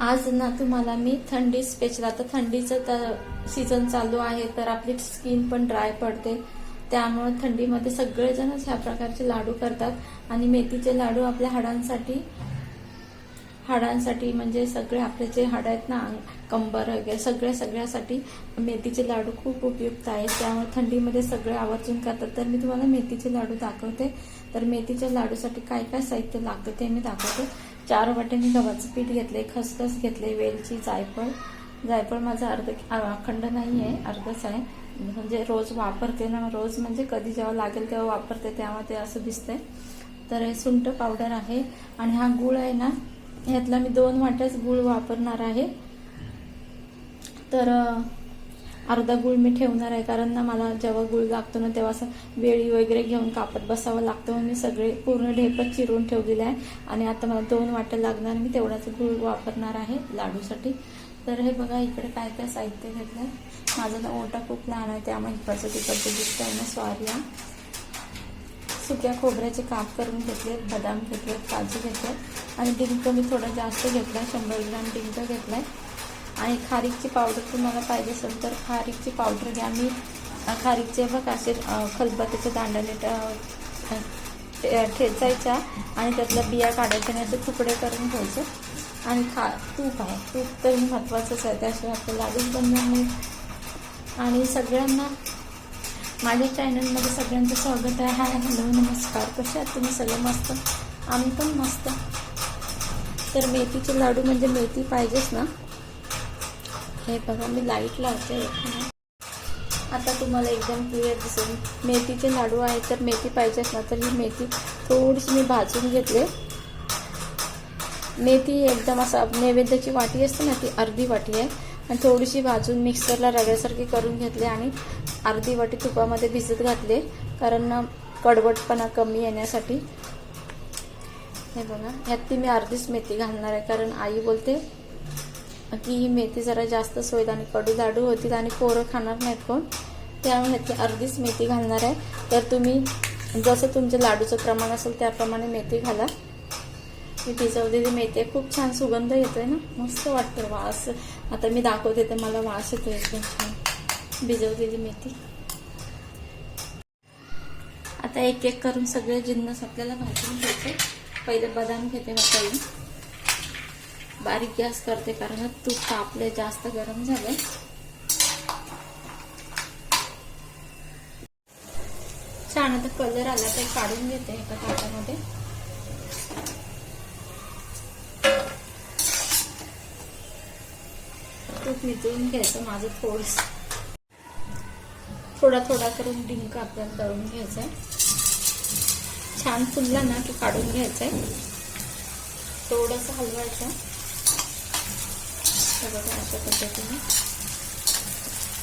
आज ना तुम्हाला मी थंडी स्पेशल, आता थंडीचं सीझन चालू आहे तर आपली स्किन पण ड्राय पडते, त्यामुळे थंडीमध्ये सगळेजणच ह्या प्रकारचे लाडू करतात। आणि मेथीचे लाडू आपल्या हाडांसाठी म्हणजे सगळे आपले जे हाड आहेत ना, कंबर वगैरे सगळ्यासाठी मेथीचे लाडू खूप उपयुक्त आहेत। त्यामुळे थंडीमध्ये सगळे आवर्जून करतात। तर मी तुम्हाला मेथीचे लाडू दाखवते। तर मेथीच्या लाडूसाठी काय काय साहित्य लागतं ते मी दाखवते। 4 वाट्यांनी गव्हाचं पीठ घेतले, खसखस घेतले, वेलची, जायफळ माझं अखंड नाही आहे, अर्धच आहे, म्हणजे रोज वापरते ना, रोज म्हणजे कधी जेव्हा लागेल तेव्हा वापरते, त्यामुळे ते असं दिसतंय। तर हे सुंठ पावडर आहे आणि हा गूळ आहे ना, ह्यातला मी 2 वाट्याच गूळ वापरणार आहे। तर अर्धा गूळ मी ठेवणार आहे, कारण ना मला जेव्हा गूळ लागतो ना तेव्हा असं वेळी वगैरे घेऊन कापत बसावं लागतं, म्हणून मी सगळे पूर्ण ढेपच चिरून ठेवलेले आहे। आणि आता मला 2 वाट्या लागणार, मी तेवढाच गूळ वापरणार आहे लाडूसाठी। तर हे बघा इकडे काय काय साहित्य घेतलंय। माझा ना ओटा खूप लहान आहे, त्यामुळे इकडचं तिकडचं दिसतंय ना, सॉरी हा। सुक्या खोबऱ्याचे काप करून घेतले, बदाम घेतले, काजू घेतले आणि डिंक मी थोडा जास्त घेतलाय, 100 ग्रॅम डिंक घेतलाय। आणि खारीकची पावडर तुम्हाला पाहिजे असेल तर खारीकची पावडर घ्या। मी खारीकचे बघ असे खलबत्त्याच्या दांड्याने ठेचायच्या आणि त्यातल्या बिया काढायच्या आणि असे तुकडे करून घ्यायचे। आणि तूप आहे, तूप तर महत्त्वाचंच आहे, त्याशिवाय आपलं लाडूच बनणार नाही। आणि सगळ्यांना माझ्या चॅनलमध्ये सगळ्यांचं स्वागत आहे। हाय, हॅलो, नमस्कार, कसे आहात तुम्ही? सगळे मस्त, आम्ही पण मस्त। तर मेथीचे लाडू म्हणजे मेथी पाहिजेच ना। हे बघा मी लाईट लावते, आता तुम्हाला एकदम क्लिअर दिसेल। मेथीचे लाडू आहे तर मेथी पाहिजेच ना, तर ही मेथी थोडीशी मी भाजून घेतले। मेथी एकदम असा नैवेद्याची वाटी असते ना, ती अर्धी वाटी आहे आणि थोडीशी भाजून मिक्सरला रव्यासारखी करून घेतले आणि अर्धी वाटी तुपामध्ये भिजत घातले, कारण कडवटपणा कमी येण्यासाठी। हे बघा ह्यात मी अर्धीच मेथी घालणार आहे, कारण आई बोलते की ही मेथी जरा जास्तच होईल आणि कडू लाडू होतील आणि पोरं खाणार नाहीत कोण, त्यामुळे ह्यातली अर्धीच मेथी घालणार आहे। तर तुम्ही जसं तुमच्या लाडूचं प्रमाण असेल त्याप्रमाणे मेथी घाला। मी भिजवलेली मेथी आहे, खूप छान सुगंध येतोय ना, मस्त वाटतं वास। आता मी दाखवते तर मला वास येतोय एकदम छान भिजवलेली मेथी। आता एक एक करून सगळे जिन्नस आपल्याला भाजून घ्यायचे। पहिले बदाम घेते वाटून, बारीक गॅस करते कारण तूप तापले, जास्त गरम झाले। छान आता कलर आला तर काढून घेते एका ताटामध्ये। तूप निचळून घ्यायचं माझं थोडा करून डिंक आपल्याला दळून घ्यायचंय। छान फुलला ना की काढून घ्यायचंय, थोडंसं हलवायचं बघा अशा पद्धतीने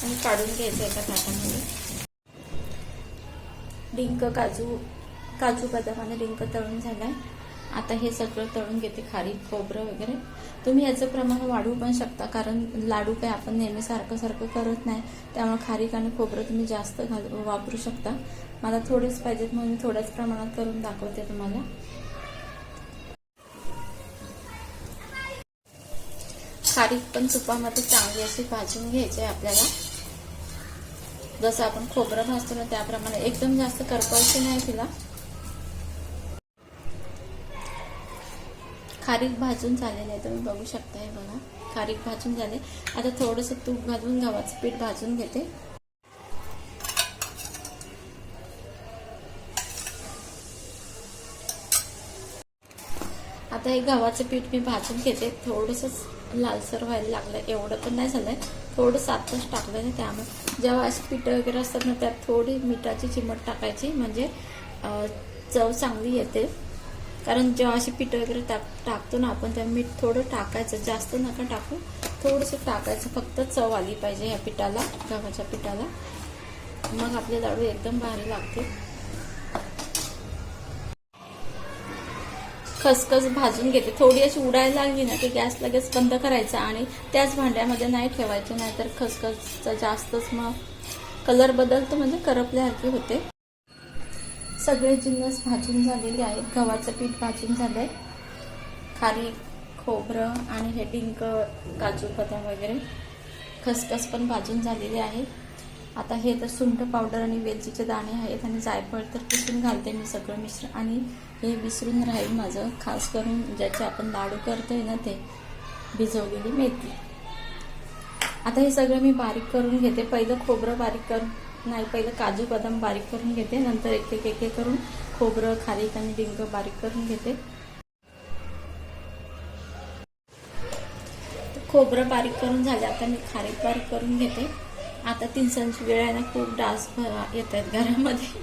आणि काढून घ्यायचं एका ताटामध्ये। डिंक, काजू बदाम आणि डिंक तळून झालाय। आता हे सगळं तळून घेते, खारीक, खोबरं वगैरे। तुम्ही याचं प्रमाण वाढवू पण शकता, कारण लाडू काही आपण नेहमी सारखं करत नाही, त्यामुळे खारीक आणि खोबरं तुम्ही जास्त वापरू शकता। मला थोडेच पाहिजेत म्हणून थोड्याच प्रमाणात करून दाखवते तुम्हाला। खारीक पण तुपामध्ये चांगली अशी भाजून घ्यायची आहे आपल्याला, जसं आपण खोबरं भाजतो ना त्याप्रमाणे, एकदम जास्त करपायची नाही तिला। खारीक भाजून झालेले आहे, तुम्ही बघू शकता, हे बघा खारीक भाजून झाले। आता थोडंसं तूप घालून गव्हाचं पीठ भाजून घेते। आता हे गव्हाचं पीठ मी भाजून घेते, थोडंसं लालसर व्हायला लागलं, एवढं पण नाही झालंय, थोडंसं आत्ताच टाकलं ना, त्यामुळे जेव्हा अशी पिठं वगैरे असतात ना त्यात थोडी मिठाची चिमट टाकायची, म्हणजे चव चांगली येते। कारण जेव्हा अशी पिठं वगैरे टाकतो ना आपण, तेव्हा मीठ थोडं टाकायचं, जास्त नका टाकू, थोडंसं टाकायचं, फक्त चव आली पाहिजे ह्या पिठाला, गव्हाच्या पिठाला, मग आपले लाडू एकदम भारी लागते। खसखस भाजून घेते, थोडी अशी उडायला लागली ना की गॅस लगेच बंद करायचा आणि त्याच भांड्यामध्ये नाही ठेवायचे, नाहीतर खसखसचा जास्तच मग कलर बदलतो, म्हणजे करपल्यासारखे होते। सगळे जिन्नस भाजून झालेले आहेत, गव्हाचं पीठ भाजून झालंय, खारीक, खोबरं आणि हे डिंक, काजू बदाम वगैरे, खसखस पण भाजून झालेली आहे. आता हे तर सुंठ पावडर आणि वेलचीचे दाणे आहेत आणि जायफळ तर किसून घालते मी सगळं मिश्रण. आणि हे विसरून राहील माझं, खास करून ज्याचे आपण लाडू करतोय ना ते भिजवलेली मेथी. आता हे सगळं मी बारीक करून घेते. पहिलं खोबरं बारीक पहिलं काजू बदाम बारीक करून घेते, नंतर एक एक करून खोबरं, खारीक आणि डिंक बारीक करून घेते. खोबरं बारीक करून झाले, आता मी खारीक बारीक करून घेते. आता 3 वेळ आहे ना, खूप डास येत आहेत घरामध्ये.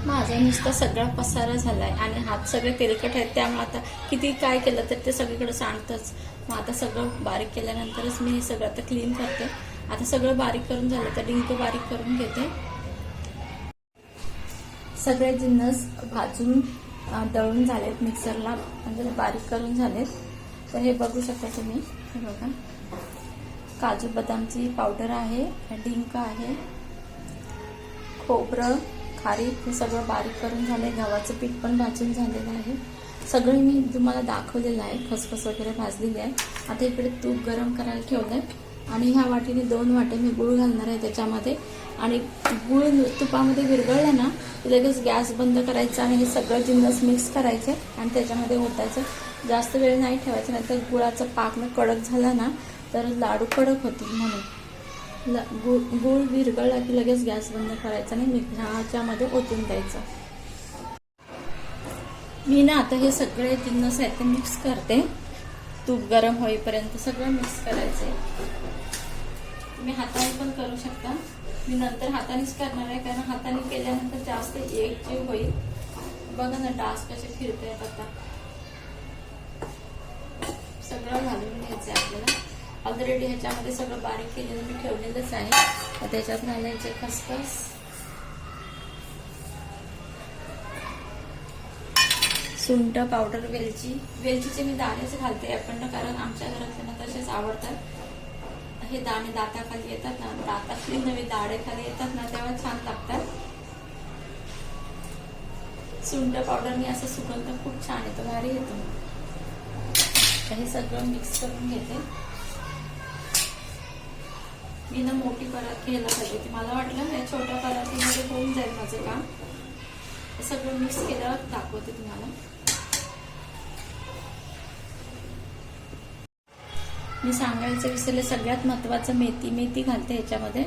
माझा नुसता सगळा पसारा झालाय आणि हात सगळे तेलकट आहेत, त्यामुळे आता किती काय केलं तर ते सगळीकडे सांडतच. मग आता सगळं बारीक केल्यानंतरच मी हे सगळं आता क्लीन करते. आता सगळं बारीक करून झालं तर डिंक बारीक करून घेते. सगळे जिन्नस भाजून दळून झालेत मिक्सरला, म्हणजे बारीक करून झालेत. तर हे बघू शकता तुम्ही, हे बघा काजू बदामची पावडर आहे, डिंक आहे, खोबरं, खारीक हे सगळं बारीक करून झाले. गव्हाचं पीठ पण भाजून झालेलं आहे. सगळं मी तुम्हाला दाखवलेलं आहे. खसखस वगैरे भाजलेली आहे. आता इकडे तूप गरम करायला ठेवलंय आणि ह्या वाटीने 2 वाटे मी गूळ घालणार आहे त्याच्यामध्ये. आणि गूळ तुपामध्ये विरघळलं ना, लगेच गॅस बंद करायचा आणि हे सगळं जिन्नस मिक्स करायचे आणि त्याच्यामध्ये ओतायचं. जास्त वेळ नाही ठेवायचं, नाही तर गुळाचा पाक कडक झाला ना तर लाडू कडक होतील. म्हणून गूळ विरघळला की लगेच गॅस बंद करायचा आणि ह्याच्यामध्ये ओतून द्यायचं. मी ना आता हे सगळे जिन्नस आहेत ते मिक्स करते. तूप गरम होईपर्यंत सगळं मिक्स करायचंय. तुम्ही हाताने पण करू शकता. मी नंतर हातानेच करणार आहे, कारण हाताने केल्यानंतर जास्त एकजीव होईल. बघा ना डास कसे फिरते आता. सगळं घालून घ्यायचं आपल्याला. ऑलरेडी ह्याच्यामध्ये सगळं बारीक केलेलं मी ठेवलेलंच आहे. त्याच्यात घालायचे खसखस, सुंठ पावडर, वेलचीचे मी दाणेच घालते आपण, कारण आमच्या घरातल्या तसेच आवडतात. हे दाणे दाताखाली येतात ना, दातातली नवी दाढे खाली येतात ना, तेव्हा छान लागतात. सुंठ पावडर मी असं सुगंध खूप छान येतो, भारी येतो. हे सगळं मिक्स करून घेते. मी ना मोठी परात घ्यायला पाहिजे. मला वाटलं या छोट्या परातीमध्ये होऊन जाईल माझं काम. हे सगळं मिक्स केल्यावर दाखवते तुम्हाला. मी सांगायचं विसरले, सगळ्यात महत्वाचं मेथी घालते ह्याच्यामध्ये.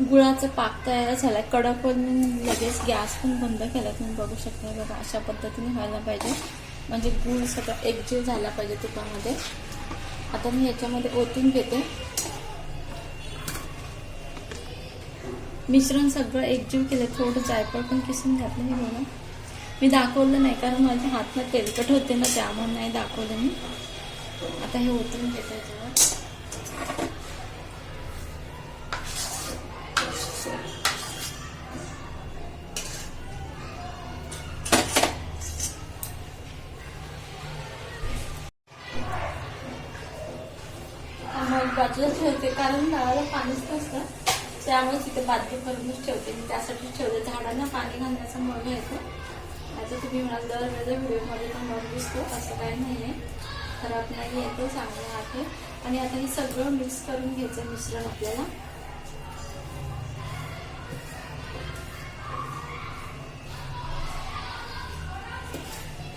गुळाचा पाक तयार झालाय. कडक पण लगेच गॅस पण बंद केला. तुम्ही बघू शकता, बघा अशा पद्धतीने व्हायला पाहिजे, म्हणजे गुळ सगळं एकजीव झाला पाहिजे तुपामध्ये. आता मी ह्याच्यामध्ये ओतून घेते. मिश्रण सगळं एकजीव केलं. थोडं जायफळ पण किसून घातलं. हे बघा, मी दाखवलं नाही कारण माझ्या हातला तेलकट होते ना, त्यामुळे नाही दाखवलं मी. आता हे ओतून घेते याच्यावर. बाजूला ठेवते, कारण नळाला पाणीच नसतं, त्यामुळे तिथे बादली करूनच ठेवते. मी त्यासाठी ठेवते. झाडांना पाणी घालण्याचा मग येतो. आता तुम्ही म्हणाल दरवेळेला व्हिडिओमध्ये पण मग दिसतो, असं काही नाही आहे. खराब नाही येतो, चांगलं आहे. आणि आता हे सगळं मिक्स करून घ्यायचं मिश्रण आपल्याला.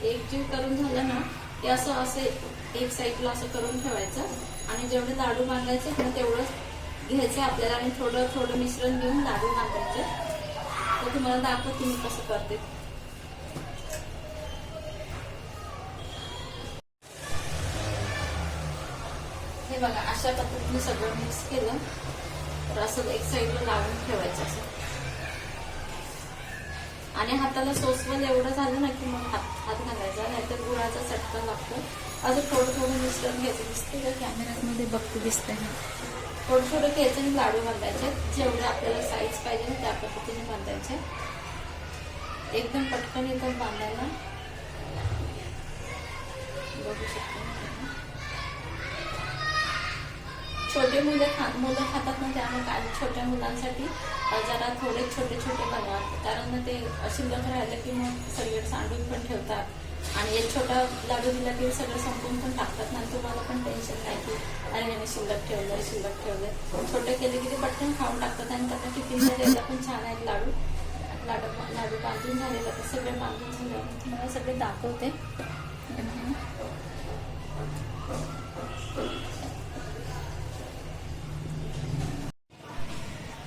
एकजीव करून झालं ना की असं एक साईडला असं करून ठेवायचं आणि जेवढे लाडू बांधायचे ना तेवढंच घ्यायचं आपल्याला आणि थोडं थोडं मिश्रण घेऊन लाडू बांधायचे. तर तुम्हाला दाखवते मी कसं करते. हे बघा, अशा पद्धतीने सगळं मिक्स केलं तर असं एक साईडला लावून ठेवायचं असं. आणि हाताला सोसवल एवढं झालं ना की मग हात घालायचा, नाहीतर गुळाचा चटका लागतो. असं थोडं थोडं मिश्रण घ्यायचं. दिसते का कॅमेऱ्यामध्ये? बघते, दिसतंय. थोडं थोडं घ्यायचं आणि लाडू बांधायचे. जेवढे आपल्याला साईज पाहिजे ना त्या पद्धतीने बांधायचे. एकदम पटकन येतात बांधायला. बघू शकतो. छोटे मुलं खातात ना, त्यामुळे काय छोट्या मुलांसाठी जरा थोडे छोटे छोटे बनवा, कारण ते शिल्लक राहिलं की मग सगळे सांडून पण ठेवतात आणि एक छोटा लाडू दिला की सगळं संपून पण टाकतात ना. तुम्हाला पण टेन्शन नाही की अरे ह्याने शिल्लक ठेवलंय. छोटे केले की ते पटकन खाऊन टाकतात आणि त्यांना टिफिनला द्यायला पण छान आहेत लाडू. लाडू बांधून झालेलं, तर सगळे बांधून झाले तुम्हाला सगळे दाखवते.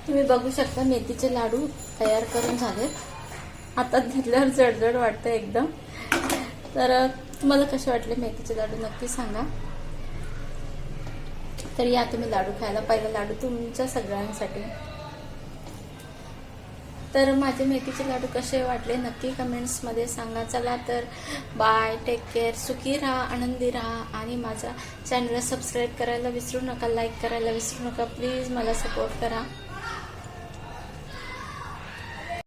तुम्ही बघू शकता मेथीचे लाडू तयार करून झाले. हातात घेतल्यावर जडजड वाटतं एकदम. तर तुम्हाला कसे वाटले मेथीचे लाडू नक्की सांगा. तर या तुम्ही लाडू खायला. पहिला लाडू तुमच्या सगळ्यांसाठी. तर माझे मेथीचे लाडू कसे वाटले नक्की कमेंट्समध्ये सांगा. चला तर बाय, टेक केअर, सुखी राहा, आनंदी राहा आणि माझ्या चॅनलला सबस्क्राईब करायला विसरू नका, लाईक करायला विसरू नका. प्लीज मला सपोर्ट करा.